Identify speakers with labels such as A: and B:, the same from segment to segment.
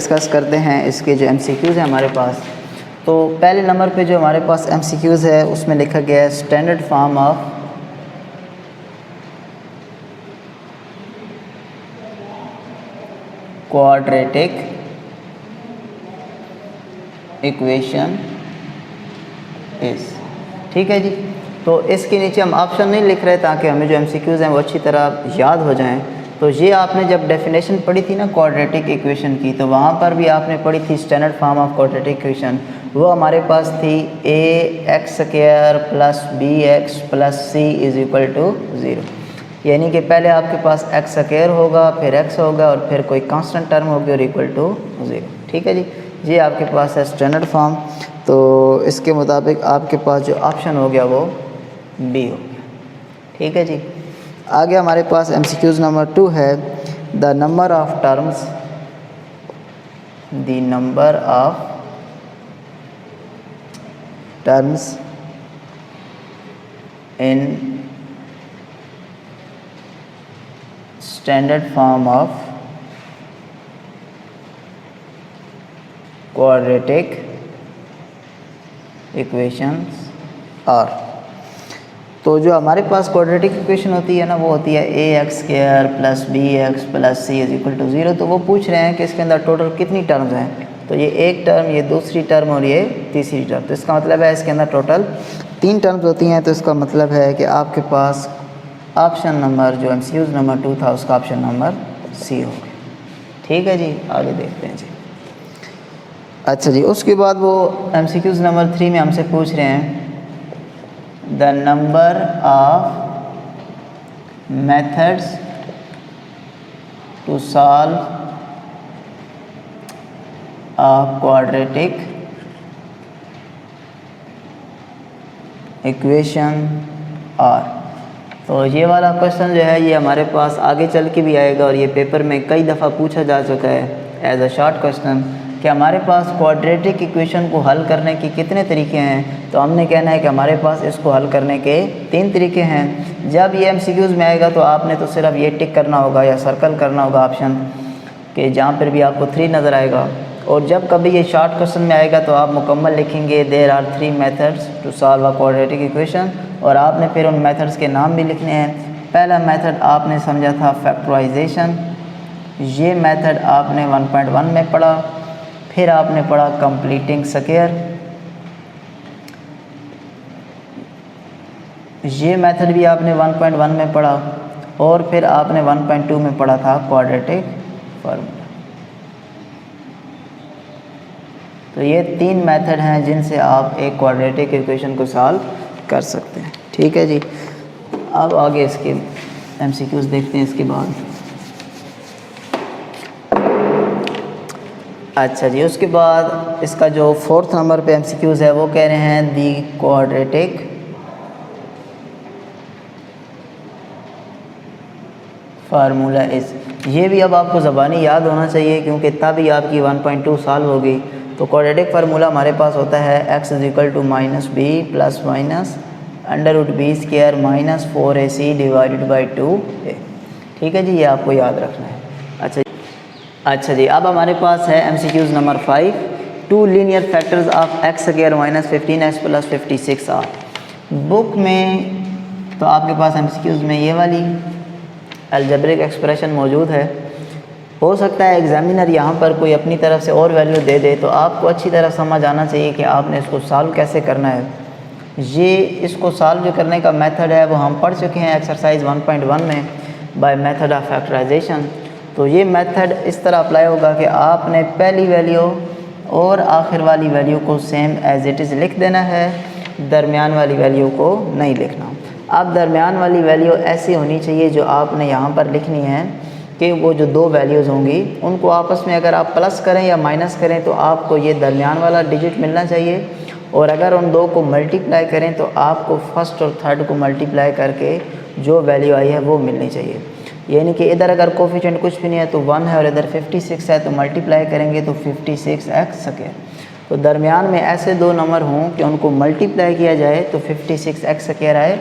A: Discuss करते हैं इसके जो MCQs हैं हमारे पास। तो पहले नंबर पे जो हमारे पास MCQs है उसमें लिखा गया है standard form of quadratic equation इस, ठीक है जी। तो इसके नीचे हम ऑप्शन नहीं लिख रहे ताकि हमें जो MCQs हैं वो अच्छी तरह याद हो जाएं। तो ये आपने जब डेफिनेशन पढ़ी थी ना क्वाड्रेटिक इक्वेशन की, तो वहाँ पर भी आपने पढ़ी थी standard form of quadratic equation. वो हमारे पास थी ax² + bx + c = 0, यानी कि पहले आपके पास x² होगा, फिर x होगा और फिर कोई कांस्टेंट टर्म होगी और = 0, ठीक है जी। ये आपके पास है स्टैंडर्ड फॉर्म। तो इसके मुताबिक आपके पास जो ऑप्शन हो गया वो बी हो गया, ठीक है जी। आगे हमारे पास MCQs नंबर 2 है the number of terms, the number of terms in standard form of quadratic equations और। तो जो हमारे पास क्वाड्रेटिक इक्वेशन होती है ना वो होती है ax² + bx + c = 0। तो वो पूछ रहे हैं कि इसके अंदर टोटल कितनी टर्म्स हैं। तो ये एक टर्म, ये दूसरी टर्म और ये तीसरी टर्म। तो इसका मतलब है इसके अंदर टोटल 3 टर्म्स होती हैं। तो इसका मतलब है कि आपके पास ऑप्शन नंबर जो MCQs नंबर 2 था उसका ऑप्शन नंबर सी हो गया, ठीक है जी। आगे देखते हैं जी। अच्छा जी, उसके बाद वो MCQs नंबर 3 में हमसे पूछ रहे हैं the number of methods to solve a quadratic equation और। तो ये वाला क्वेश्चन जो है ये हमारे पास आगे चल के भी आएगा और ये पेपर में कई दफ़ा पूछा जा चुका है एज अ शॉर्ट क्वेश्चन कि हमारे पास क्वाड्रेटिक इक्वेशन को हल करने के कितने तरीके हैं। तो हमने कहना है कि हमारे पास इसको हल करने के 3 तरीके हैं। जब ये MCQs में आएगा तो आपने तो सिर्फ ये टिक करना होगा या सर्कल करना होगा ऑप्शन कि जहाँ पर भी आपको 3 नज़र आएगा। और जब कभी ये शॉर्ट क्वेश्चन में आएगा तो आप मुकम्मल लिखेंगे there are 3 methods to solve a quadratic equation, और आपने फिर उन मेथड्स के नाम भी लिखने हैं। पहला मेथड आपने समझा था फैक्टराइजेशन, ये मेथड आपने 1.1 में पढ़ा। फिर आपने पढ़ा कंप्लीटिंग स्क्वायर, ये मेथड भी आपने 1.1 में पढ़ा। और फिर आपने 1.2 में पढ़ा था क्वाड्रेटिक फार्मूला। तो ये 3 मेथड हैं जिनसे आप एक क्वाड्रेटिक इक्वेशन को सॉल्व कर सकते हैं, ठीक है जी। अब आगे इसके MCQs देखते हैं इसके बाद। अच्छा जी, उसके बाद इसका जो 4th नंबर पे MCQs है वो कह रहे हैं दी क्वाड्रेटिक फार्मूला इस। ये भी अब आपको ज़बानी याद होना चाहिए क्योंकि तभी आपकी 1.2 सॉल्व होगी। तो क्वाड्रेटिक फार्मूला हमारे पास होता है x = -b + √b² - 4ac / 2a, ठीक है जी। ये आपको याद रखना है। अच्छा जी, अब हमारे पास है MCQs number 5 2 linear factors of x² - 15x + 56r। Book में तो आपके पास MCQs में ये वाली अलजेब्रिक एक्सप्रेशन मौजूद है। हो सकता है एग्जामिनर यहाँ पर कोई अपनी तरफ से और वैल्यू दे दे, तो आपको अच्छी तरह समझ आना चाहिए कि आपने इसको सॉल्व कैसे करना है। ये इसको सॉल्व जो करने का मेथड है वो हम पढ़ चुके हैं एक्सरसाइज 1.1 में बाय मेथड ऑफ फैक्टराइजेशन। तो ये मेथड इस तरह अप्लाई होगा कि आपने पहली वैल्यू और आखिर वाली वैल्यू को सेम एज इट इज़ लिख देना है, दरमियान वाली वैल्यू को नहीं लिखना। अब दरमियान वाली वैल्यू ऐसी होनी चाहिए जो आपने यहाँ पर लिखनी है कि वो जो 2 वैल्यूज़ होंगी उनको आपस में अगर आप प्लस करें या माइनस करें तो आपको ये दरमियान वाला डिजिट मिलना चाहिए। और अगर उन 2 को मल्टीप्लाई करें तो आपको फर्स्ट और थर्ड को मल्टीप्लाई करके जो वैल्यू आई है वो मिलनी चाहिए। यानी कि इधर अगर कोफिशिएंट कुछ भी नहीं है तो 1 है और इधर 56 है, तो मल्टीप्लाई करेंगे तो 56x²। तो दरमियान में ऐसे 2 नंबर हों कि उनको मल्टीप्लाई किया जाए तो 56x² आए,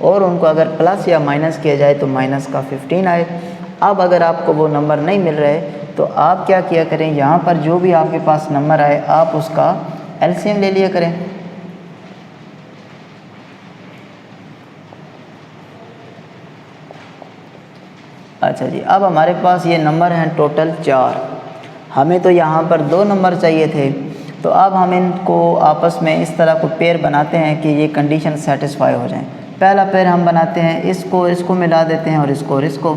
A: और उनको अगर प्लस या माइनस किया जाए तो माइनस का 15 आए। अब अगर आपको वो नंबर नहीं मिल रहे तो आप क्या किया करें, यहाँ पर जो भी आपके पास नंबर आए आप उसका एलसीएम ले लिया करें। अच्छा जी, अब हमारे पास ये नंबर हैं टोटल 4, हमें तो यहाँ पर 2 नंबर चाहिए थे, तो अब हम इनको आपस में इस तरह को पेयर बनाते हैं कि ये कंडीशन सेटिस्फाई हो जाए। पहला पेयर हम बनाते हैं, इसको मिला देते हैं और इसको,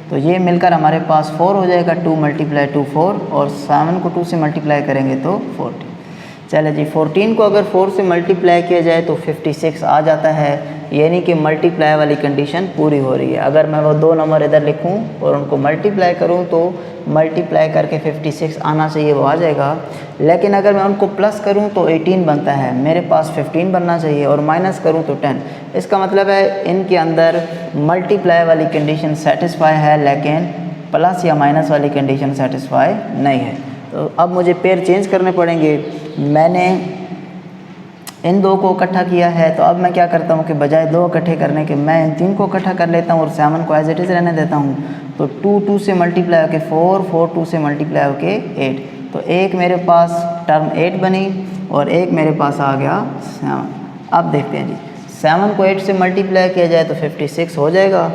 A: तो ये मिलकर हमारे पास 4 हो जाएगा। 2 × 2 4 और 7 को 2 से मल्टीप्लाई करेंगे तो 14। चले जी, 14 को अगर 4 से मल्टीप्लाई किया जाए तो 56 आ जाता है, यानी कि मल्टीप्लाई वाली कंडीशन पूरी हो रही है। अगर मैं वो 2 नंबर इधर लिखूं और उनको मल्टीप्लाई करूं तो मल्टीप्लाई करके 56 आना चाहिए, वो आ जाएगा। लेकिन अगर मैं उनको प्लस करूं तो 18 बनता है, मेरे पास 15 बनना चाहिए, और माइनस करूं तो 10। इसका मतलब है इनके अंदर मल्टीप्लाई वाली कंडीशन सेटिस्फाई है, लेकिन प्लस या माइनस वाली कंडीशन सेटिस्फाई नहीं है। तो अब मुझे पेयर चेंज करने पड़ेंगे। मैंने इन 2 को इकट्ठा किया है, तो अब मैं क्या करता हूँ कि बजाय 2 इकट्ठे करने के मैं इन 3 को इकट्ठा कर लेता हूँ और 7 को एज इट इज़ रहने देता हूँ। तो 2 2 से मल्टीप्लाई होके 4 4 2 से मल्टीप्लाई होके 8, तो एक मेरे पास टर्म 8 बनी और एक मेरे पास आ गया 7। अब देखते हैं जी, 7 को 8 से मल्टीप्लाई किया जाए तो 56 हो जाएगा,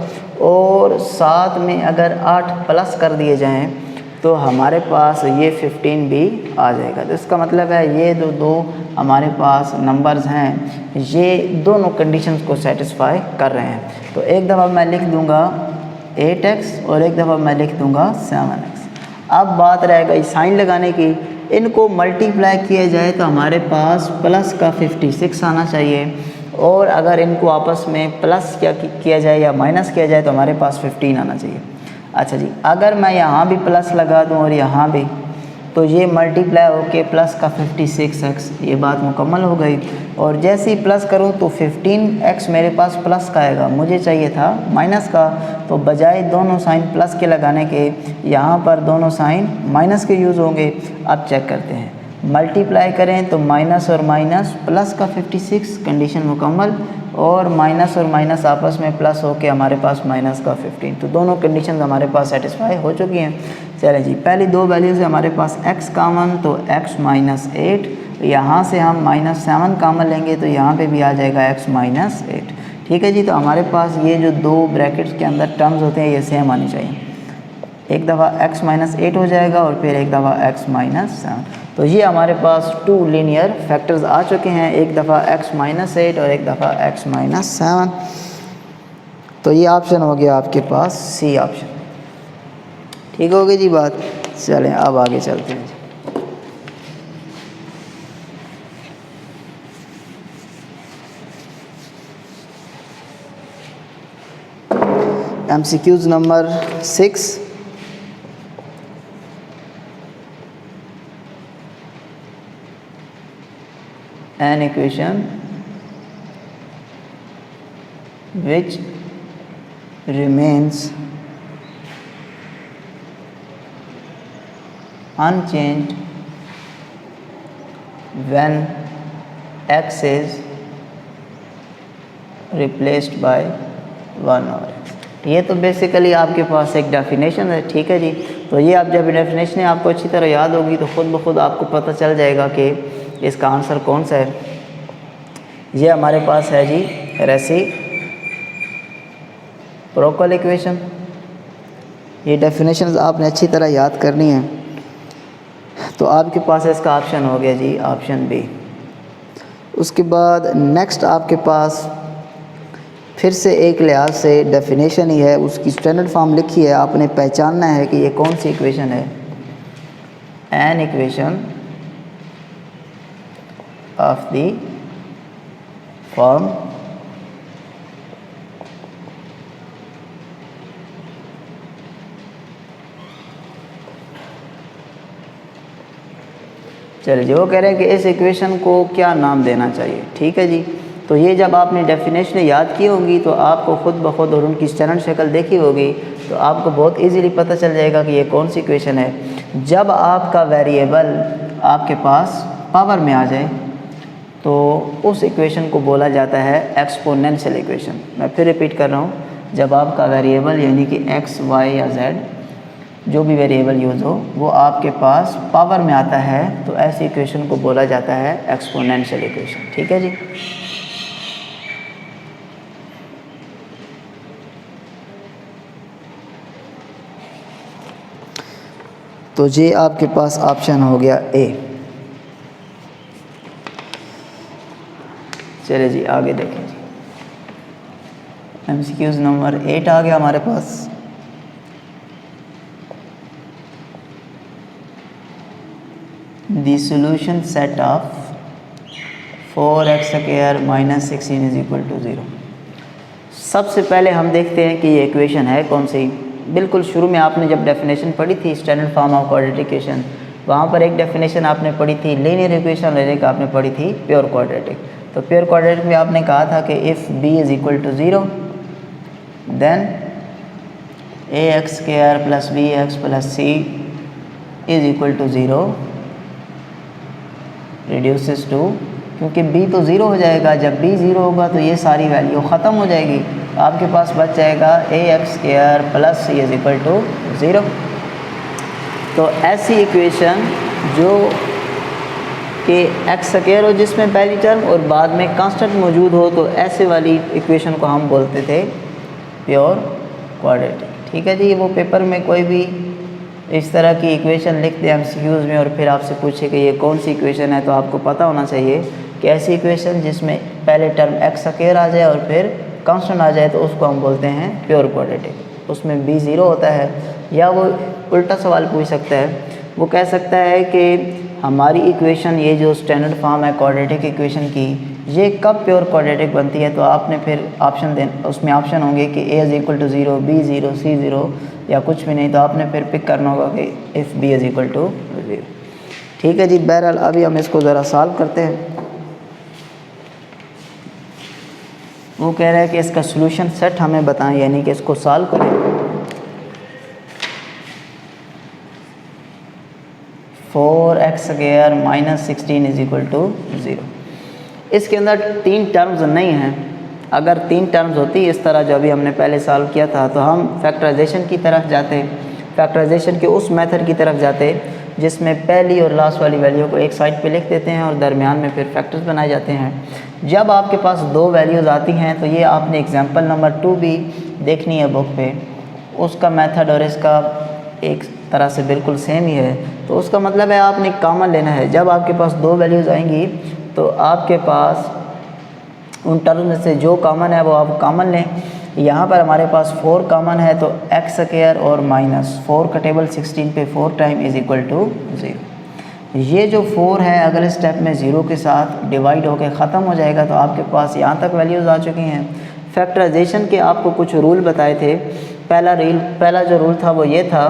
A: और साथ में अगर 8 प्लस कर दिए जाएँ तो हमारे पास ये 15 भी आ जाएगा। तो इसका मतलब है ये जो 2 हमारे पास नंबर्स हैं ये दोनों कंडीशंस को सेटिस्फाई कर रहे हैं। तो एक दफ़ा मैं लिख दूंगा 8x और एक दफ़ा मैं लिख दूंगा 7x। अब बात रह गई साइन लगाने की, इनको मल्टीप्लाई किया जाए तो हमारे पास प्लस का 56 आना चाहिए, और अगर इनको आपस में प्लस किया जाए या माइनस किया जाए तो हमारे पास 15 आना चाहिए। अच्छा जी, अगर मैं यहाँ भी प्लस लगा दूँ और यहाँ भी, तो ये मल्टीप्लाई होके प्लस का 56x, ये बात मुकम्मल हो गई। और जैसे ही प्लस करूँ तो 15x मेरे पास प्लस का आएगा, मुझे चाहिए था माइनस का, तो बजाय दोनों साइन प्लस के लगाने के यहाँ पर दोनों साइन माइनस के यूज़ होंगे। अब चेक करते हैं, मल्टीप्लाई करें तो माइनस और माइनस प्लस का 56, कंडीशन मुकम्मल, और माइनस और माइनस आपस में प्लस होके हमारे पास माइनस का 15। तो दोनों कंडीशन हमारे पास सेटिस्फाई हो चुकी हैं। चलें जी, पहली 2 वैल्यूज़ है हमारे पास x कॉमन, तो x - 8, यहाँ से हम -7 कॉमन लेंगे तो यहाँ पे भी आ जाएगा x - 8। ठीक है जी, तो हमारे पास ये जो 2 ब्रैकेट्स के अंदर टर्म्स होते हैं ये सेम आनी चाहिए। एक दफ़ा x - 8 हो जाएगा और फिर एक दफ़ा x - 7। तो ये हमारे पास 2 लीनियर फैक्टर्स आ चुके हैं, एक दफ़ा x - 8 और एक दफ़ा x - 7। तो ये ऑप्शन हो गया आपके पास सी ऑप्शन। ठीक हो गई जी बात। चलें अब आगे चलते हैं। MCQs number 6। An equation which remains unchanged when x is replaced by 1 over x। ये तो बेसिकली आपके पास एक डेफिनेशन है। ठीक है जी, तो ये आप जब डेफिनेशन आपको अच्छी तरह याद होगी तो ख़ुद ब खुद आपको पता चल जाएगा कि इसका आंसर कौन सा है। ये हमारे पास है जी रेसिप्रोकल इक्वेशन। ये डेफिनेशंस आपने अच्छी तरह याद करनी है। तो आपके पास इसका ऑप्शन हो गया जी ऑप्शन बी। उसके बाद नेक्स्ट आपके पास फिर से एक लिहाज से डेफिनेशन ही है, उसकी स्टैंडर्ड फॉर्म लिखी है, आपने पहचानना है कि ये कौन सी इक्वेशन है। An equation of the form चलिए जी, वो कह रहे हैं कि इस इक्वेशन को क्या नाम देना चाहिए। ठीक है जी, तो ये जब आपने डेफिनेशन याद की होंगी तो आपको ख़ुद ब खुद और उनकी स्टैंडर्ड शक्ल देखी होगी तो आपको बहुत इजीली पता चल जाएगा कि ये कौन सी इक्वेशन है। जब आपका वेरिएबल आपके पास पावर में आ जाए तो उस इक्वेशन को बोला जाता है एक्सपोनेंशियल इक्वेशन। मैं फिर रिपीट कर रहा हूँ, जब आपका वेरिएबल यानी कि x, y या z जो भी वेरिएबल यूज़ हो वो आपके पास पावर में आता है, तो ऐसी इक्वेशन को बोला जाता है एक्सपोनेंशियल इक्वेशन। ठीक है जी। तो ये आपके पास ऑप्शन हो गया ए। चलिए जी आगे देखें जी। MCQs नंबर 8 आ गया हमारे पास। The solution set of 4x² - 16 = 0। सबसे पहले हम देखते हैं कि ये इक्वेशन है कौन सी। बिल्कुल शुरू में आपने जब डेफिनेशन पढ़ी थी standard form of quadratic equation, वहाँ पर एक डेफिनेशन आपने पढ़ी थी लीनियर इक्वेशन लेने का, आपने पढ़ी थी प्योर क्वाड्रेटिक। तो प्योर क्वाड्रेटिक में आपने कहा था कि if b = 0 then ax² + bx + c = 0 reduces to, क्योंकि b तो 0 हो जाएगा, जब b 0 होगा तो ये सारी वैल्यू ख़त्म हो जाएगी, आपके पास बच जाएगा ax² + c = 0। तो ऐसी इक्वेशन जो कि x² हो जिसमें पहली टर्म और बाद में कांस्टेंट मौजूद हो, तो ऐसे वाली इक्वेशन को हम बोलते थे प्योर क्वाड्रेटिक। ठीक है जी। वो पेपर में कोई भी इस तरह की इक्वेशन लिख दे MCQs में और फिर आपसे पूछे कि ये कौन सी इक्वेशन है, तो आपको पता होना चाहिए कि ऐसी इक्वेशन जिसमें पहले टर्म x² आ जाए और फिर कांस्टेंट आ जाए तो उसको हम बोलते हैं प्योर क्वाड्रेटिक। उसमें b 0 होता है। या वो उल्टा सवाल पूछ सकता है, वो कह सकता है कि हमारी इक्वेशन ये जो स्टैंडर्ड फॉर्म है क्वाड्रेटिक इक्वेशन की, ये कब प्योर क्वाड्रेटिक बनती है। तो आपने फिर ऑप्शन उसमें ऑप्शन होंगे कि a = 0, b 0, c 0 या कुछ भी नहीं, तो आपने फिर पिक करना होगा कि इफ़ b = 0। ठीक है जी। बहरहाल अभी हम इसको ज़रा सॉल्व करते हैं। वो कह रहा है कि इसका सॉल्यूशन सेट हमें बताएं, यानी कि इसको सॉल्व करें। 4x² - 16 = 0। इसके अंदर 3 टर्म्स नहीं हैं। अगर 3 टर्म्स होती इस तरह जो अभी हमने पहले सॉल्व किया था, तो हम फैक्टराइजेशन की तरफ जाते, फैक्टराइजेशन के उस मेथड की तरफ जाते जिसमें पहली और लास्ट वाली वैल्यू को एक साइड पे लिख देते हैं और दरमियान में फिर फैक्टर्स बनाए जाते हैं। जब आपके पास 2 वैल्यूज़ आती हैं, तो ये आपने एग्जांपल नंबर 2 भी देखनी है बुक पे, उसका मेथड और इसका एक तरह से बिल्कुल सेम ही है। तो उसका मतलब है आपने कॉमन लेना है। जब आपके पास 2 वैल्यूज़ आएंगी तो आपके पास उन टर्म में से जो कॉमन है वो आप कॉमन लें। यहाँ पर हमारे पास 4 कॉमन है, तो x² और -4 का टेबल 16 पे 4 टाइम = 0। ये जो 4 है अगले स्टेप में 0 के साथ डिवाइड होकर ख़त्म हो जाएगा। तो आपके पास यहाँ तक वैल्यूज़ आ चुकी हैं। फैक्टराइजेशन के आपको कुछ रूल बताए थे। पहला जो रूल था वो ये था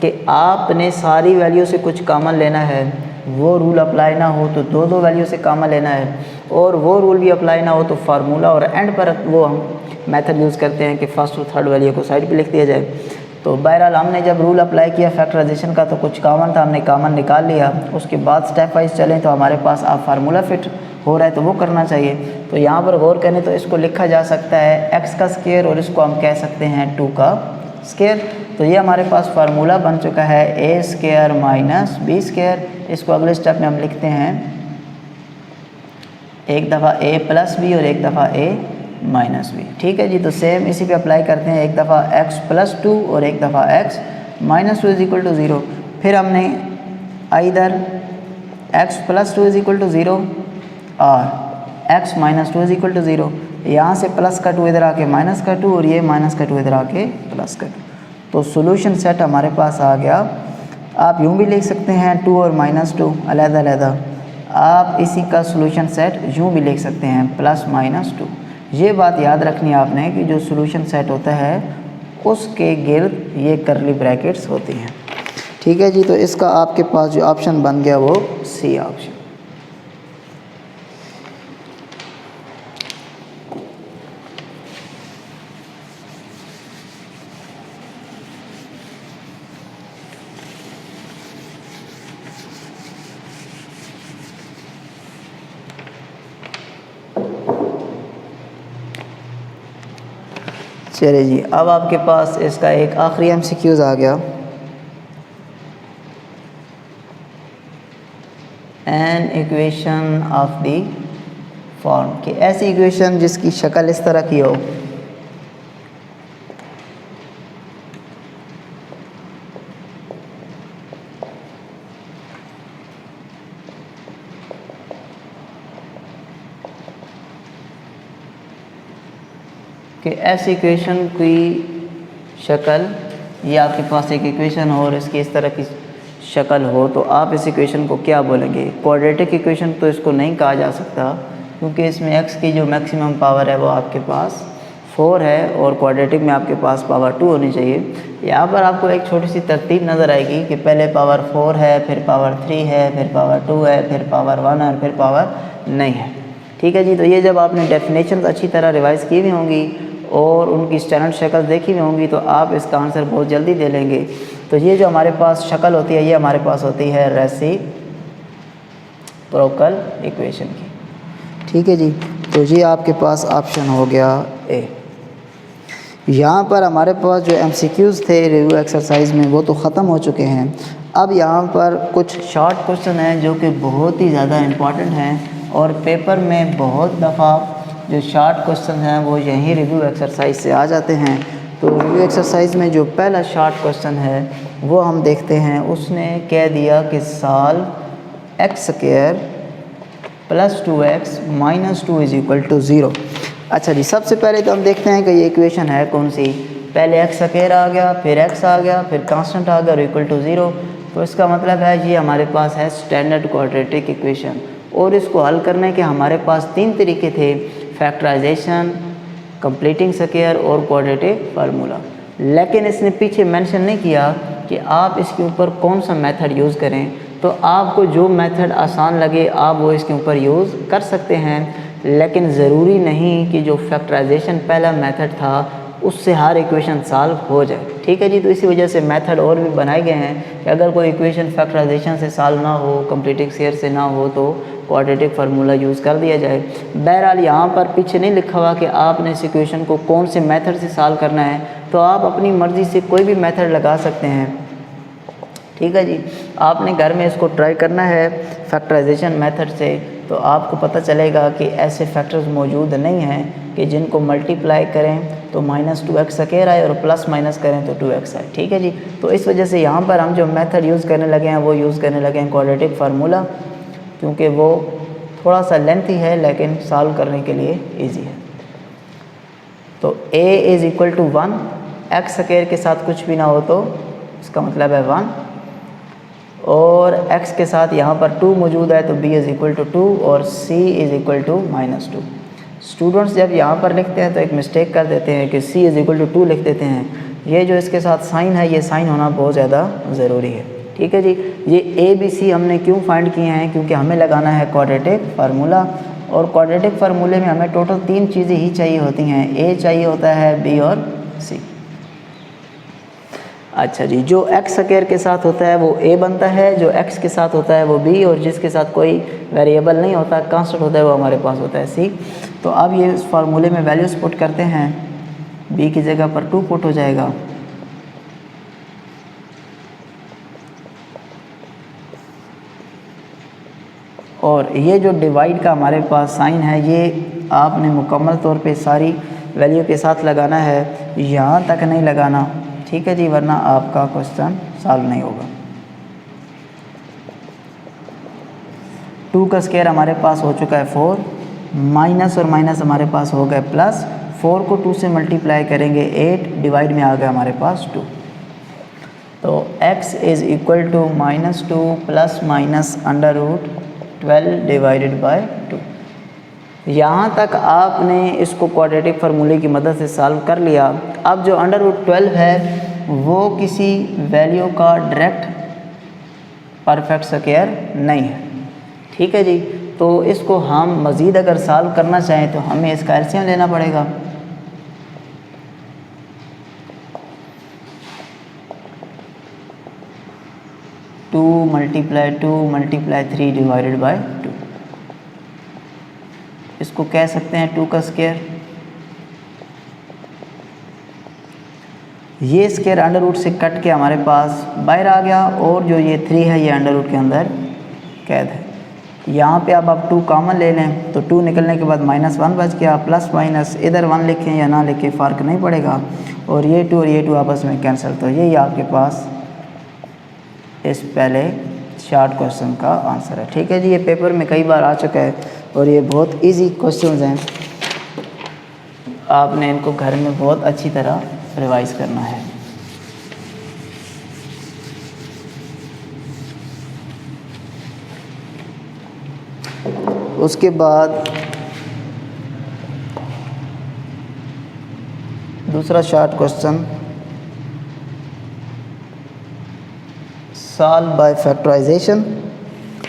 A: कि आपने सारी वैल्यू से कुछ कॉमन लेना है। वो रूल अप्लाई ना हो तो 2 वैल्यू से कॉमन लेना है, और वो रूल भी अप्लाई ना हो तो फार्मूला और एंड पर वो हम मेथड यूज़ करते हैं कि फर्स्ट और थर्ड वैल्यू को साइड पे लिख दिया जाए। तो बहरहाल हमने जब रूल अप्लाई किया फैक्टराइजेशन का, तो कुछ कॉमन था, हमने कॉमन निकाल लिया। उसके बाद स्टेप वाइज चलें तो हमारे पास आप फार्मूला फिट हो रहा है तो वो करना चाहिए। तो यहाँ पर गौर करें तो इसको लिखा जा सकता है x का स्क्वायर और इसको हम कह सकते हैं 2 का स्क्वायर। तो ये हमारे पास फार्मूला बन चुका है a² - b²। इसको अगले स्टेप में हम लिखते हैं एक दफ़ा a + b और एक दफ़ा a - b। ठीक है जी। तो सेम इसी पे अप्लाई करते हैं, एक दफ़ा x + 2 और एक दफ़ा x - 2 = 0। फिर हमने इधर x + 2 = 0 और x - 2 = 0। यहाँ से प्लस का 2 इधर आके माइनस का 2 और ये माइनस का 2 इधर आके प्लस का 2। तो सॉल्यूशन सेट हमारे पास आ गया। आप यूँ भी लिख सकते हैं 2 और -2 अलग-अलग। आप इसी का सॉल्यूशन सेट यूँ भी लिख सकते हैं +-2। ये बात याद रखनी है आपने कि जो सॉल्यूशन सेट होता है उसके गिर्द ये करली ब्रैकेट्स होती हैं। ठीक है जी। तो इसका आपके पास जो ऑप्शन बन गया वो सी ऑप्शन। चलिए जी। अब आपके पास इसका एक आखिरी MCQs आ गया। An equation of the form, कि ऐसी इक्वेशन जिसकी शक्ल इस तरह की हो। कि ऐसी इक्वेशन की शक्ल, ये आपके पास एक इक्वेशन हो और इसकी इस तरह की शक्ल हो, तो आप इस इक्वेशन को क्या बोलेंगे? क्वाड्रेटिक इक्वेशन तो इसको नहीं कहा जा सकता, क्योंकि इसमें x की जो मैक्सिमम पावर है वो आपके पास 4 है और क्वाड्रेटिक में आपके पास पावर 2 होनी चाहिए। यहाँ पर आपको एक छोटी सी तरतीब नज़र आएगी कि पहले पावर 4 है, फिर पावर 3 है, फिर पावर 2 है, फिर पावर 1 है और फिर पावर नहीं है। ठीक है जी। तो ये जब आपने डेफिनेशन अच्छी तरह रिवाइज़ की हुई होंगी और उनकी स्टैंडर्ड शक्ल देखी हुई होंगी, तो आप इसका आंसर बहुत जल्दी दे लेंगे। तो ये जो हमारे पास शक्ल होती है, ये हमारे पास होती है रेसिप्रोकल इक्वेशन की। ठीक है जी। तो ये आपके पास ऑप्शन हो गया ए। यहाँ पर हमारे पास जो MCQs थे रिव्यू एक्सरसाइज में वो तो ख़त्म हो चुके हैं। अब यहाँ पर कुछ शॉर्ट क्वेश्चन हैं जो कि बहुत ही ज़्यादा इम्पॉर्टेंट हैं और पेपर में बहुत दफ़ा जो शॉर्ट क्वेश्चन हैं वो यहीं रिव्यू एक्सरसाइज से आ जाते हैं। तो रिव्यू एक्सरसाइज में जो पहला शॉर्ट क्वेश्चन है वो हम देखते हैं। उसने कह दिया कि साल x² + 2x - 2 = 0। अच्छा जी, सबसे पहले तो हम देखते हैं कि ये इक्वेशन है कौन सी। पहले x² आ गया, फिर x आ गया, फिर कांस्टेंट आ गया और इक्वल टू 0। तो इसका मतलब है ये हमारे पास है स्टैंडर्ड क्वाड्रेटिक इक्वेशन। और इसको हल करने के हमारे पास 3 तरीके थे: फैक्टराइजेशन, कंप्लीटिंग स्क्वायर और क्वाड्रेटिक फार्मूला। लेकिन इसने पीछे मेंशन नहीं किया कि आप इसके ऊपर कौन सा मेथड यूज़ करें। तो आपको जो मेथड आसान लगे आप वो इसके ऊपर यूज़ कर सकते हैं, लेकिन ज़रूरी नहीं कि जो फैक्टराइजेशन पहला मेथड था उससे हर इक्वेशन सॉल्व हो जाए। ठीक है जी। तो इसी वजह से मेथड और भी बनाए गए हैं कि अगर कोई इक्वेशन फैक्टराइजेशन से सॉल्व ना हो, कंप्लीटिंग स्क्वायर से ना हो, तो क्वाड्रेटिक फार्मूला यूज़ कर दिया जाए। बहरहाल यहाँ पर पीछे नहीं लिखा हुआ कि आपने इस इक्वेशन को कौन से मेथड से सॉल्व करना है, तो आप अपनी मर्ज़ी से कोई भी मेथड लगा सकते हैं। ठीक है जी। आपने घर में इसको ट्राई करना है फैक्टराइजेशन मेथड से, तो आपको पता चलेगा कि ऐसे फैक्टर्स मौजूद नहीं हैं कि जिनको मल्टीप्लाई करें तो -2x² आए और प्लस माइनस करें तो 2x आए। ठीक है जी। तो इस वजह से यहाँ पर हम जो मेथड यूज़ करने लगे हैं वो यूज़ करने लगे हैं क्वाड्रेटिक फार्मूला, क्योंकि वो थोड़ा सा लेंथी है लेकिन सॉल्व करने के लिए इजी है। तो a = 1, x² के साथ कुछ भी ना हो तो इसका मतलब है 1, और x के साथ यहाँ पर 2 मौजूद है तो b = 2 और c = -2। स्टूडेंट्स जब यहाँ पर लिखते हैं तो एक मिस्टेक कर देते हैं कि c = 2 लिख देते हैं। ये जो इसके साथ साइन है, ये साइन होना बहुत ज़्यादा ज़रूरी है। ठीक है जी। ये a b c हमने क्यों फाइंड किए हैं? क्योंकि हमें लगाना है क्वाड्रेटिक फार्मूला, और क्वाड्रेटिक फार्मूले में हमें टोटल 3 चीज़ें ही चाहिए होती हैं। a चाहिए होता है, b और c। अच्छा जी, जो x² के साथ होता है वो a बनता है, जो x के साथ होता है वो b, और जिसके साथ कोई वेरिएबल नहीं होता, कांस्टेंट होता है, वो हमारे पास होता है c। तो अब ये इस फार्मूले में वैल्यूज पुट करते हैं। b की जगह पर 2 पुट हो जाएगा, और ये जो डिवाइड का हमारे पास साइन है ये आपने मुकम्मल तौर पे सारी वैल्यू के साथ लगाना है, यहाँ तक नहीं लगाना। ठीक है जी, वरना आपका क्वेश्चन सॉल्व नहीं होगा। 2 का स्क्वायर हमारे पास हो चुका है 4, माइनस और माइनस हमारे पास हो गए प्लस। 4 को 2 से मल्टीप्लाई करेंगे 8, डिवाइड में आ गया हमारे पास 2। तो x = -2 + -√12 डिवाइडेड बाय 2। यहाँ तक आपने इसको क्वाड्रेटिक फार्मूले की मदद से सॉल्व कर लिया। अब जो √12 है वो किसी वैल्यू का डायरेक्ट परफेक्ट स्क्वायर नहीं है। ठीक है जी। तो इसको हम मज़ीद अगर सॉल्व करना चाहें तो हमें इसका एलसीएम लेना पड़ेगा। टू मल्टीप्लाई 3 डिवाइडेड बाय 2, इसको कह सकते हैं 2 का स्क्वायर। ये स्क्वायर अंडर रूट से कट के हमारे पास बाहर आ गया, और जो ये 3 है ये अंडर रूट के अंदर कैद है। यहाँ पे अब आप 2 कॉमन ले लें तो 2 निकलने के बाद -1 बच गया, प्लस माइनस इधर 1 लिखें या ना लिखें फ़र्क नहीं पड़ेगा, और ये 2 और ये 2 आपस में कैंसिल। तो यही आपके पास इस पहले शॉर्ट क्वेश्चन का आंसर है। ठीक है जी, ये पेपर में कई बार आ चुका है और ये बहुत इजी क्वेश्चंस हैं, आपने इनको घर में बहुत अच्छी तरह रिवाइज करना है। उसके बाद दूसरा short question, solve by factorisation,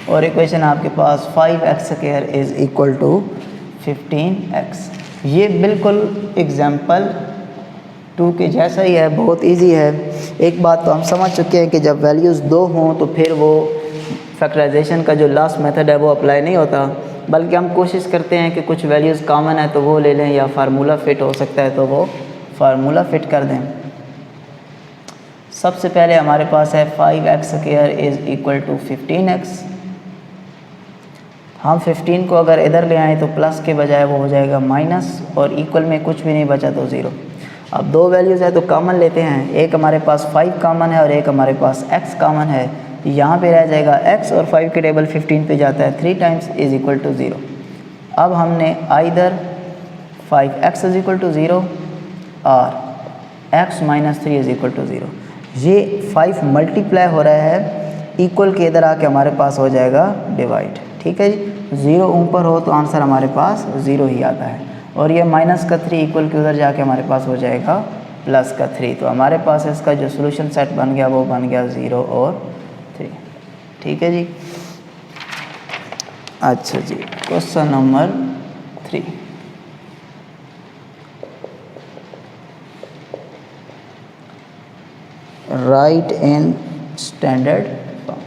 A: और इक्वेशन आपके पास 5x² is equal to 15x। ये बिल्कुल एग्जाम्पल 2 के जैसा ही है, बहुत इजी है। एक बात तो हम समझ चुके हैं कि जब वैल्यूज़ 2 हों तो फिर वो फैक्टराइजेशन का जो लास्ट मेथड है वो अप्लाई नहीं होता, बल्कि हम कोशिश करते हैं कि कुछ वैल्यूज़ कॉमन है तो वो ले लें, या फार्मूला फिट हो सकता है तो वो फार्मूला फिट कर दें। सबसे पहले हमारे पास है 5x² is equal to 15x। हम 15 को अगर इधर ले आएँ तो प्लस के बजाय वो हो जाएगा माइनस, और इक्वल में कुछ भी नहीं बचा तो 0। अब 2 वैल्यूज़ है तो कॉमन लेते हैं, एक हमारे पास 5 कॉमन है और एक हमारे पास x कॉमन है। यहाँ पे रह जाएगा x, और 5 के टेबल 15 पे जाता है 3 टाइम्स इज़ इक्वल टू 0। अब हमने either 5x is equal to 0 और x minus 3 is equal to 0। ये 5 मल्टीप्लाई हो रहा है, इक्वल के इधर आके हमारे पास हो जाएगा डिवाइड। ठीक है जी, 0 ऊपर हो तो आंसर हमारे पास 0 ही आता है, और ये माइनस का 3 इक्वल के उधर जाके हमारे पास हो जाएगा प्लस का 3। तो हमारे पास इसका जो सोल्यूशन सेट बन गया वो बन गया 0 और 3। ठीक है जी। अच्छा जी, question number 3, write in standard form.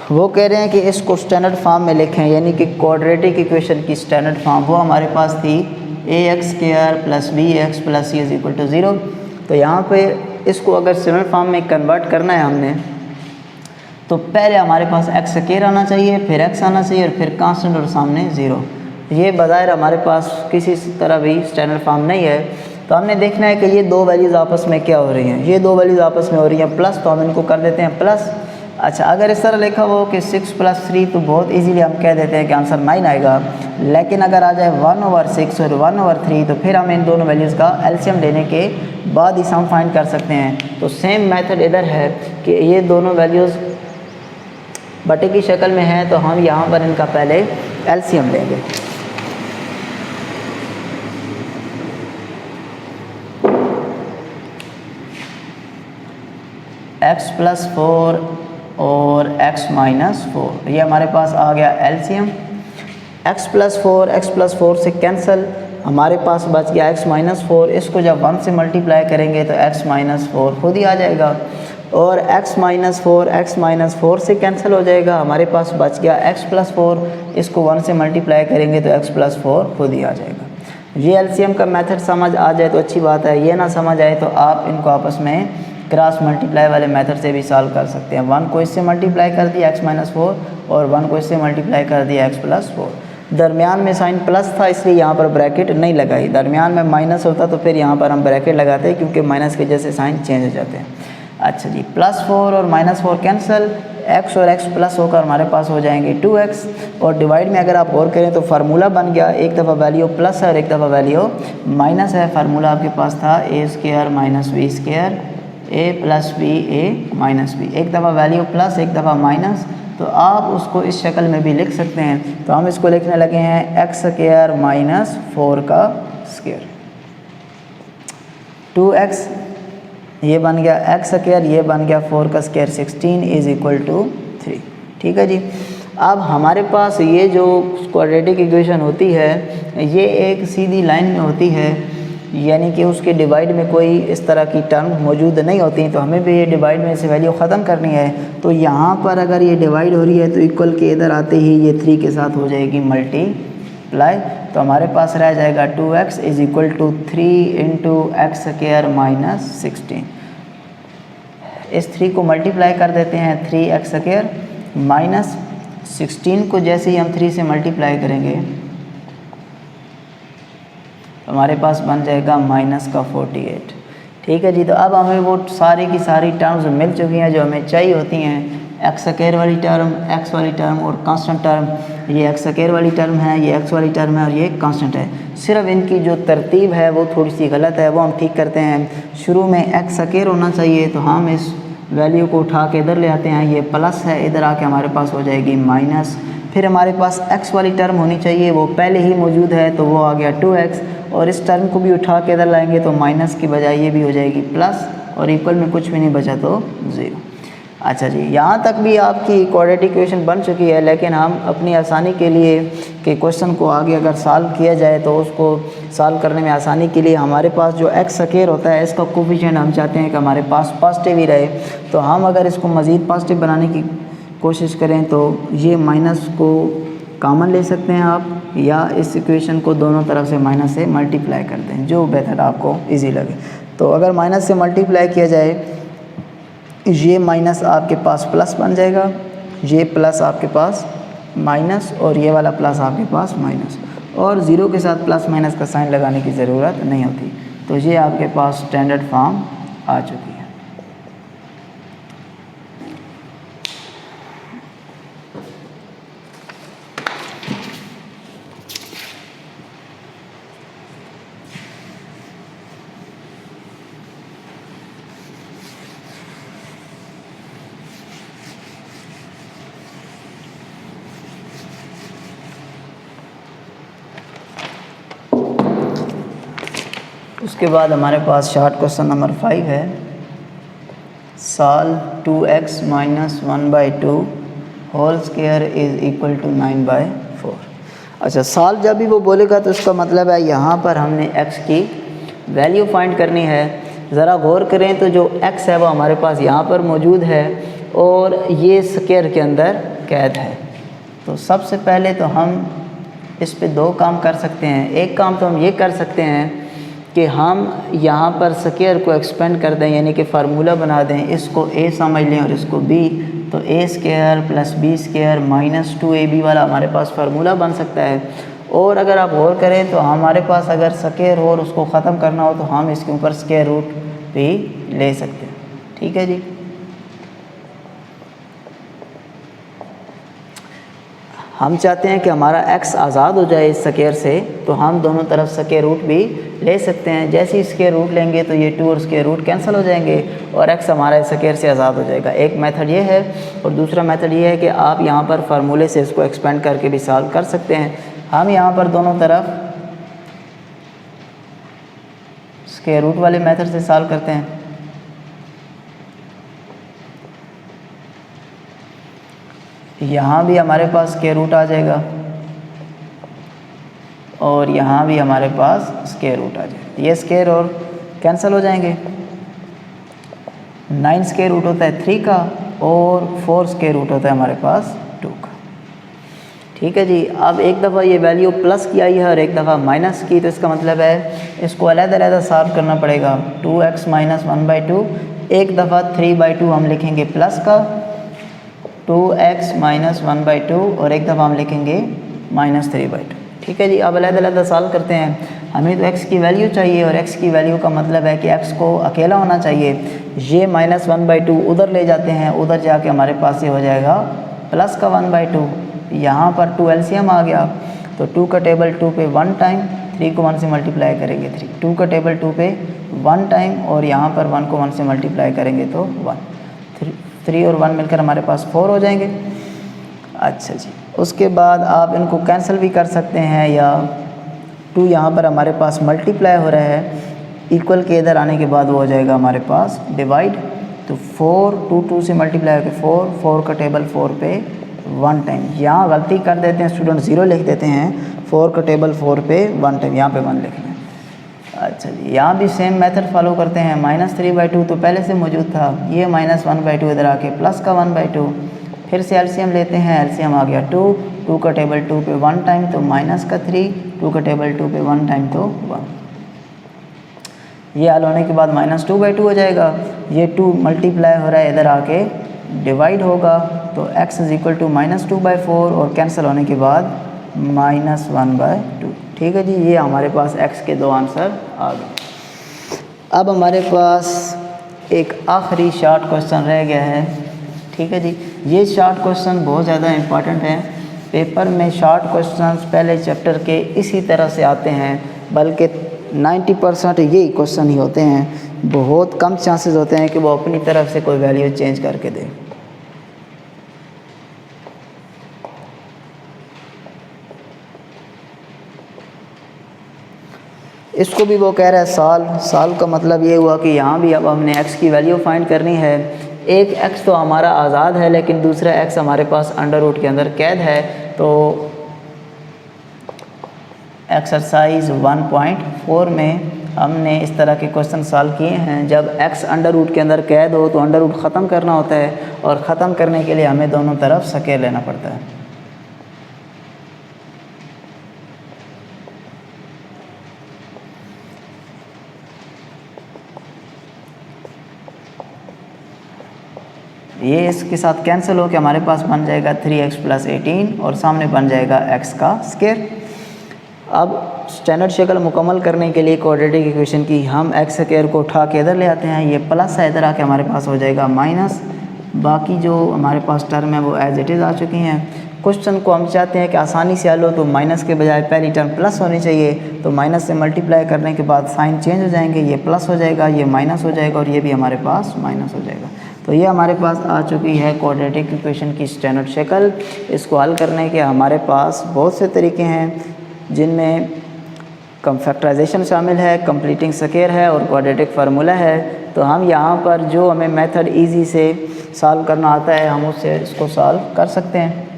A: वो कह रहे हैं कि इसको स्टैंडर्ड फॉर्म में लिखें, यानी कि क्वाड्रेटिक इक्वेशन की स्टैंडर्ड फॉर्म वो हमारे पास थी ax² + bx + c is equal to 0। तो यहाँ पे इसको अगर स्टैंडर्ड फॉर्म में कन्वर्ट करना है हमने, तो पहले हमारे पास x² आना चाहिए, फिर x आना चाहिए, और फिर कांस्टेंट और सामने 0। ये बज़ाहिर हमारे पास किसी तरह भी स्टैंडर्ड फॉर्म नहीं है। तो हमने देखना है कि ये 2 वैल्यूज़ आपस में क्या हो रही हैं। ये 2 वैल्यूज़ आपस में हो रही हैं प्लस, तो हम इनको कर देते हैं प्लस। अच्छा, अगर इस तरह लिखा हो कि 6 + 3 तो बहुत इजीली हम कह देते हैं कि आंसर 9 आएगा। लेकिन अगर आ जाए 1/6 और 1/3 तो फिर हम इन दोनों वैल्यूज़ का एलसीएम लेने के बाद ही सम फाइंड कर सकते हैं। तो सेम मेथड इधर है कि ये दोनों वैल्यूज़ बटे की शक्ल में है, तो हम यहाँ पर इनका पहले एलसीएम लेंगे। x + 4 और x - 4, ये हमारे पास आ गया एलसीएम। x + 4 से कैंसिल, हमारे पास बच गया x - 4। इसको जब 1 से मल्टीप्लाई करेंगे तो x - 4 खुद ही आ जाएगा, और x - 4 से कैंसिल हो जाएगा, हमारे पास बच गया x + 4। इसको 1 से मल्टीप्लाई करेंगे तो x + 4 खुद ही आ जाएगा। ये एलसीएम का मेथड समझ आ जाए तो अच्छी बात है, ये ना समझ आए तो आप इनको आपस में क्रॉस मल्टीप्लाई वाले मेथड से भी सॉल्व कर सकते हैं। 1 को इससे मल्टीप्लाई कर दिया x - 4, और 1 को इससे मल्टीप्लाई कर दिया x + 4। दरमियान में साइन प्लस था इसलिए यहाँ पर ब्रैकेट नहीं लगाई, दरमियान में माइनस होता तो फिर यहाँ पर हम ब्रैकेट लगाते हैं, क्योंकि माइनस की वजह से साइन चेंज हो जाते हैं। अच्छा जी, +4 और -4 कैंसिल, x और x प्लस होकर हमारे पास हो जाएंगे 2x, और डिवाइड में अगर आप और करें तो फार्मूला बन गया, एक दफ़ा वैल्यू प्लस है और एक दफ़ा वैल्यू माइनस है। फार्मूला आपके पास था a² - b², a + b a - b, एक दफ़ा वैल्यू प्लस एक दफ़ा माइनस, तो आप उसको इस शक्ल में भी लिख सकते हैं। तो हम इसको लिखने लगे हैं x² - 4 का स्क्वायर, 2x, ये बन गया x², ये बन गया 4 का स्क्वायर 16 इज़ इक्वल टू 3। ठीक है जी। अब हमारे पास ये जो क्वाड्रेटिक इक्वेशन होती है ये एक सीधी लाइन में होती है, यानी कि उसके डिवाइड में कोई इस तरह की टर्म मौजूद नहीं होती, तो हमें भी ये डिवाइड में से वैल्यू ख़त्म करनी है। तो यहाँ पर अगर ये डिवाइड हो रही है तो इक्वल के इधर आते ही ये 3 के साथ हो जाएगी मल्टीप्लाई, तो हमारे पास रह जाएगा 2x is equal to 3 into X square minus 16। इस 3 को मल्टीप्लाई कर देते हैं 3x स्क्वायर माइनस 16 को जैसे ही हम 3 से मल्टीप्लाई करेंगे तो हमारे पास बन जाएगा माइनस का 48। ठीक है जी। तो अब हमें वो सारी की सारी टर्म्स मिल चुकी हैं जो हमें चाहिए होती हैं, एक्स स्क्वायर वाली टर्म, एक्स वाली टर्म और कांस्टेंट टर्म। ये एक्स स्क्वायर वाली टर्म है, ये एक्स वाली टर्म है और ये कांस्टेंट है। सिर्फ इनकी जो तरतीब है वो थोड़ी सी गलत है, वो हम ठीक करते हैं। शुरू में एक्स स्क्वायर होना चाहिए तो हम इस वैल्यू को उठा के इधर ले आते हैं, ये प्लस है, इधर आके हमारे पास हो जाएगी माइनस। फिर हमारे पास एक्स वाली टर्म होनी चाहिए, वो पहले ही मौजूद है तो वो आ गया 2x, और इस टर्म को भी उठा के इधर लाएंगे तो माइनस की बजाय ये भी हो जाएगी प्लस, और इक्वल में कुछ भी नहीं बचा तो 0। अच्छा जी, यहाँ तक भी आपकी क्वाड्रेटिक इक्वेशन बन चुकी है, लेकिन हम अपनी आसानी के लिए कि क्वेश्चन को आगे अगर सॉल्व किया जाए तो उसको सॉल्व करने में आसानी के लिए हमारे पास जो एक्स स्क्वायर होता है इसका कोफिशिएंट हम चाहते हैं कि हमारे पास पॉजिटिव ही रहे। तो हम अगर इसको मज़ीद पॉजिटिव बनाने की कोशिश करें तो ये माइनस को कॉमन ले सकते हैं आप, या इस इक्वेशन को दोनों तरफ से माइनस से मल्टीप्लाई कर दें, जो बेहतर आपको ईजी लगे। तो अगर माइनस से मल्टीप्लाई किया जाए, ये माइनस आपके पास प्लस बन जाएगा, ये प्लस आपके पास माइनस, और ये वाला प्लस आपके पास माइनस, और ज़ीरो के साथ प्लस माइनस का साइन लगाने की ज़रूरत नहीं होती। तो ये आपके पास स्टैंडर्ड फॉर्म आ चुकी है। उसके बाद हमारे पास शॉर्ट क्वेश्चन नंबर 5 है, solve 2x minus 1/2 whole square is equal to 9/4। अच्छा, सॉल्व जब भी वो बोलेगा तो इसका मतलब है यहाँ पर हमने x की वैल्यू फाइंड करनी है। ज़रा गौर करें तो जो x है वो हमारे पास यहाँ पर मौजूद है और ये स्क्वायर के अंदर कैद है। तो सबसे पहले तो हम इस पे दो काम कर सकते हैं। एक काम तो हम ये कर सकते हैं कि हम यहाँ पर स्क्वायर को एक्सपेंड कर दें, यानी कि फार्मूला बना दें, इसको a समझ लें और इसको b, तो a square plus b square minus 2ab वाला हमारे पास फार्मूला बन सकता है। और अगर आप गौर करें तो हमारे पास अगर स्क्वायर हो और उसको ख़त्म करना हो तो हम इसके ऊपर स्क्वायर रूट भी ले सकते हैं। ठीक है जी। हम चाहते हैं कि हमारा x आज़ाद हो जाए इस स्क्वायर से, तो हम दोनों तरफ स्क्वायर रूट भी ले सकते हैं। जैसे ही स्क्वायर रूट लेंगे तो ये 2 और स्क्वायर रूट कैंसिल हो जाएंगे और x हमारा इस स्क्वायर से आज़ाद हो जाएगा। एक मेथड ये है, और दूसरा मेथड ये है कि आप यहाँ पर फार्मूले से इसको एक्सपेंड करके भी सॉल्व कर सकते हैं। हम यहाँ पर दोनों तरफ स्क्वायर रूट वाले मेथड से सॉल्व करते हैं। यहाँ भी हमारे पास स्क्वायर रूट आ जाएगा और यहाँ भी हमारे पास स्क्वायर रूट आ जाएगा। ये स्क्वायर और कैंसिल हो जाएंगे। 9 स्क्वायर रूट होता है 3 का और 4 स्क्वायर रूट होता है हमारे पास 2 का। ठीक है जी। अब एक दफ़ा ये वैल्यू प्लस की आई है और एक दफ़ा माइनस की, तो इसका मतलब है इसको अलग-अलग सॉल्व करना पड़ेगा। 2x माइनस 1/2, एक दफ़ा 3/2 हम लिखेंगे प्लस का, 2x माइनस 1/2, और एक दफ़ा हम लिखेंगे माइनस 3/2। ठीक है जी। अब अलग-अलग सॉल्व करते हैं। हमें तो x की वैल्यू चाहिए और x की वैल्यू का मतलब है कि x को अकेला होना चाहिए। ये माइनस 1/2 उधर ले जाते हैं, उधर जाके हमारे पास ये हो जाएगा प्लस का 1/2। यहाँ पर 2 एलसीएम आ गया, तो 2 का टेबल 2 पे 1 टाइम, 3 को 1 से मल्टीप्लाई करेंगे 3, 2 का टेबल 2 पे 1 टाइम, और यहाँ पर 1 को 1 से मल्टीप्लाई करेंगे तो 1, 3 और 1 मिलकर हमारे पास 4 हो जाएंगे। अच्छा जी। उसके बाद आप इनको कैंसिल भी कर सकते हैं, या 2 यहाँ पर हमारे पास मल्टीप्लाई हो रहा है, इक्वल के इधर आने के बाद वो हो जाएगा हमारे पास डिवाइड। तो 4 2 से मल्टीप्लाई होकर 4 का टेबल 4 पे 1 टाइम। यहाँ गलती कर देते हैं स्टूडेंट, 0 लिख देते हैं, 4 का टेबल 4 पे 1 टाइम, यहाँ पे 1 लिखना है। अच्छा जी। यहाँ भी सेम मेथड फॉलो करते हैं। माइनस 3/2 तो पहले से मौजूद था, ये माइनस 1/2 इधर आके प्लस का 1/2, फिर से एलसीएम लेते हैं, एलसीएम आ गया 2, 2 का टेबल 2 पे 1 टाइम तो माइनस का 3, 2 का टेबल 2 पे 1 टाइम तो 1। ये हल होने के बाद -2/2 हो जाएगा। ये 2 मल्टीप्लाई हो रहा है, इधर आके डिवाइड होगा तो x इज़ इक्वल टू -2/4 और कैंसिल होने के बाद -1/2। ठीक है जी, ये हमारे पास x के दो आंसर आ गए। अब हमारे पास एक आखिरी शॉर्ट क्वेश्चन रह गया है। ठीक है जी, ये शॉर्ट क्वेश्चन बहुत ज़्यादा इम्पॉर्टेंट है। पेपर में शॉर्ट क्वेश्चंस पहले चैप्टर के इसी तरह से आते हैं, बल्कि 90% यही क्वेश्चन ही होते हैं। बहुत कम चांसेस होते हैं कि वो अपनी तरफ से कोई वैल्यू चेंज करके दे। इसको भी वो कह रहा है साल का मतलब ये हुआ कि यहाँ भी अब हमने x की वैल्यू फाइंड करनी है। एक x तो हमारा आज़ाद है, लेकिन दूसरा x हमारे पास अंडर रूट के अंदर कैद है। तो एक्सरसाइज 1.4 में हमने इस तरह के क्वेश्चन सॉल्व किए हैं। जब x अंडर रूट के अंदर कैद हो तो अंडर रूट ख़त्म करना होता है, और ख़त्म करने के लिए हमें दोनों तरफ स्क्वायर लेना पड़ता है। ये इसके साथ कैंसिल हो के हमारे पास बन जाएगा 3x + 18 और सामने बन जाएगा x का स्क्वायर। अब स्टैंडर्ड शक्ल मुकम्मल करने के लिए क्वाड्रेटिक इक्वेशन की हम x स्क्वायर को उठा के इधर ले आते हैं। ये प्लस है, इधर आके हमारे पास हो जाएगा माइनस। बाकी जो हमारे पास टर्म है वो एज इट इज़ आ चुकी हैं। क्वेश्चन को हम चाहते हैं कि आसानी से हल हो, तो माइनस के बजाय पहली टर्म प्लस होनी चाहिए। तो माइनस से मल्टीप्लाई करने के बाद साइन चेंज हो जाएंगे, ये प्लस हो जाएगा, ये माइनस हो जाएगा और ये भी हमारे पास माइनस हो जाएगा। तो ये हमारे पास आ चुकी है क्वाड्रेटिक इक्वेशन की स्टैंडर्ड शक्ल। इसको हल करने के हमारे पास बहुत से तरीके हैं, जिनमें फैक्टराइजेशन शामिल है, कंप्लीटिंग स्क्वायर है और क्वाड्रेटिक फार्मूला है। तो हम यहाँ पर जो हमें मेथड इजी से सॉल्व करना आता है, हम उससे इसको सॉल्व कर सकते हैं।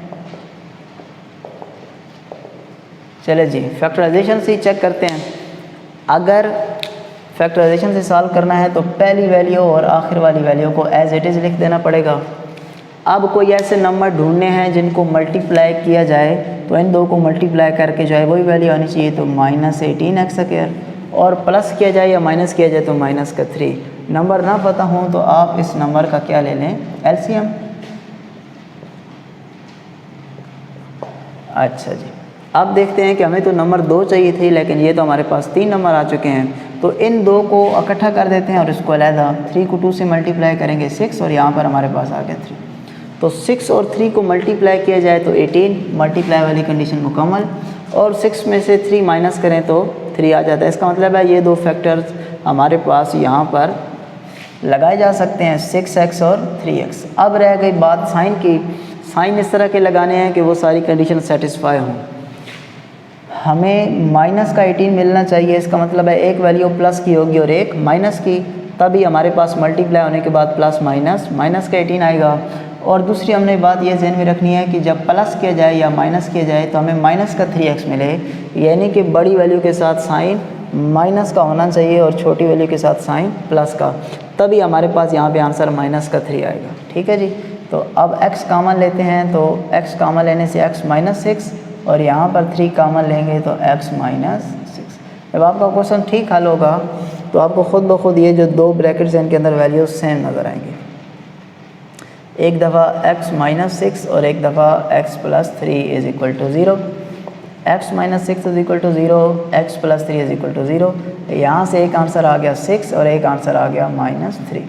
A: चले जी, फैक्टराइजेशन से चेक करते हैं। अगर फैक्टराइजेशन से सॉल्व करना है तो पहली वैल्यू और आखिर वाली वैल्यू को एज इट इज़ लिख देना पड़ेगा। अब कोई ऐसे नंबर ढूंढने हैं जिनको मल्टीप्लाई किया जाए, तो इन दो को मल्टीप्लाई करके जो है वही वैल्यू आनी चाहिए। तो -18x², और प्लस किया जाए या माइनस किया जाए तो -3। नंबर ना पता हो तो आप इस नंबर का क्या ले लें, एलसीएम। अच्छा जी, अब देखते हैं कि हमें तो नंबर 2 चाहिए थी, लेकिन ये तो हमारे पास 3 नंबर आ चुके हैं। तो इन दो को इकट्ठा कर देते हैं और इसको अलहदा 3 को 2 से मल्टीप्लाई करेंगे 6, और यहाँ पर हमारे पास आ गया 3। तो 6 और 3 को मल्टीप्लाई किया जाए तो 18, मल्टीप्लाई वाली कंडीशन मुकम्मल, और 6 में से 3 माइनस करें तो 3 आ जाता है। इसका मतलब है ये दो फैक्टर्स हमारे पास यहाँ पर लगाए जा सकते हैं, 6x और 3x। अब रह गई बात साइन की। साइन इस तरह के लगाने हैं कि वो सारी कंडीशन सेटिस्फाई हों। हमें माइनस का 18 मिलना चाहिए। इसका मतलब है एक वैल्यू प्लस की होगी और एक माइनस की, तभी हमारे पास मल्टीप्लाई होने के बाद प्लस माइनस का 18 आएगा। और दूसरी हमने बात ये ज़हन में रखनी है कि जब प्लस किया जाए या माइनस किया जाए तो हमें माइनस का 3x मिले, यानी कि बड़ी वैल्यू के साथ साइन माइनस का होना चाहिए और छोटी वैल्यू के साथ साइन प्लस का, तभी हमारे पास यहाँ पे आंसर -3 आएगा। ठीक है जी, तो अब x कॉमन लेते हैं, तो x कॉमन लेने से x -6, और यहाँ पर 3 कॉमन लेंगे तो x -6। जब आपका क्वेश्चन ठीक हल होगा तो आपको ख़ुद ब खुद ये जो दो ब्रैकेट्स हैं इनके अंदर वैल्यूज सेम नज़र आएंगे। एक दफ़ा x -6 और एक दफ़ा x + 3 = 0। x -6 = 0, x + 3 = 0। यहाँ से एक आंसर आ गया 6 और एक आंसर आ गया -3।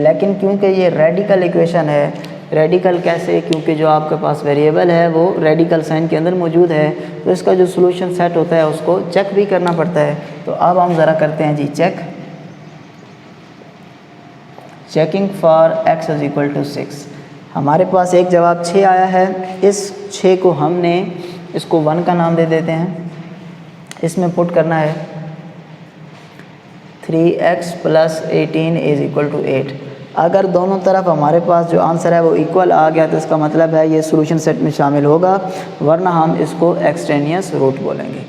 A: लेकिन क्योंकि ये रेडिकल इक्वेशन है, रेडिकल कैसे, क्योंकि जो आपके पास वेरिएबल है वो रेडिकल साइन के अंदर मौजूद है, तो इसका जो सॉल्यूशन सेट होता है उसको चेक भी करना पड़ता है। तो अब हम ज़रा करते हैं जी चेकिंग फॉर x = 6। हमारे पास एक जवाब 6 आया है। इस 6 को हमने इसको 1 का नाम दे देते हैं। इसमें पुट करना है 3x + 18 = 8। अगर दोनों तरफ हमारे पास जो आंसर है वो इक्वल आ गया तो इसका मतलब है ये सॉल्यूशन सेट में शामिल होगा, वरना हम इसको एक्सट्रेनियस रूट बोलेंगे।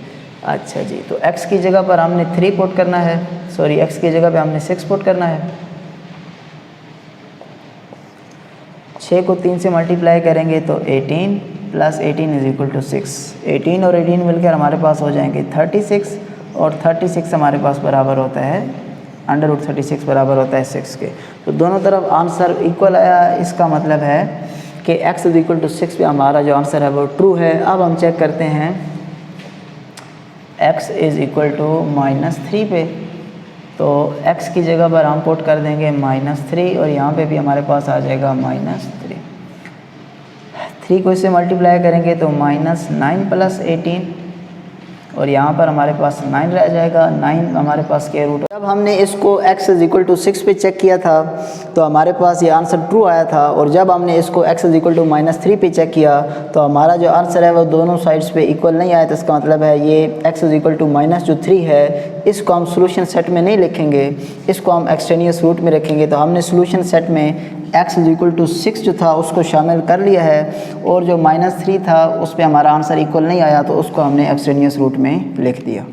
A: अच्छा जी, तो x की जगह पर हमने 3 पुट करना है, सॉरी x की जगह पे हमने 6 पुट करना है। 6 को 3 से मल्टीप्लाई करेंगे तो 18 प्लस 18 इज इक्वल टू 6। 18 और 18 मिलकर हमारे पास हो जाएंगे 36 और 36 हमारे पास बराबर होता है √36 बराबर होता है 6 के। तो दोनों तरफ आंसर इक्वल आया। इसका मतलब है कि x इज इक्वल टू 6 पे हमारा जो आंसर है वो ट्रू है। अब हम चेक करते हैं x इज़ इक्वल टू -3 पे, तो x की जगह पर हम पुट कर देंगे -3 और यहाँ पे भी हमारे पास आ जाएगा -3। 3 को इससे मल्टीप्लाई करेंगे तो -9 प्लस 18 और यहाँ पर हमारे पास 9 रह जाएगा। 9 हमारे पास के रूट। जब हमने इसको x इज इक्वल टू 6 पे चेक किया था तो हमारे पास ये आंसर ट्रू आया था, और जब हमने इसको x इज इक्वल टू -3 पे चेक किया तो हमारा जो आंसर है वो दोनों साइड्स पे इक्वल नहीं आया। तो इसका मतलब है ये x इज इक्वल टू -3 है, इसको हम सोल्यूशन सेट में नहीं लिखेंगे, इसको हम एक्सटेनियस रूट में रखेंगे। तो हमने सोल्यूशन सेट में x इज इक्वल टू 6 जो था उसको शामिल कर लिया है, और जो -3 था उस पर हमारा आंसर इक्वल नहीं आया तो उसको हमने एक्सटेनियस रूट में लिख दिया।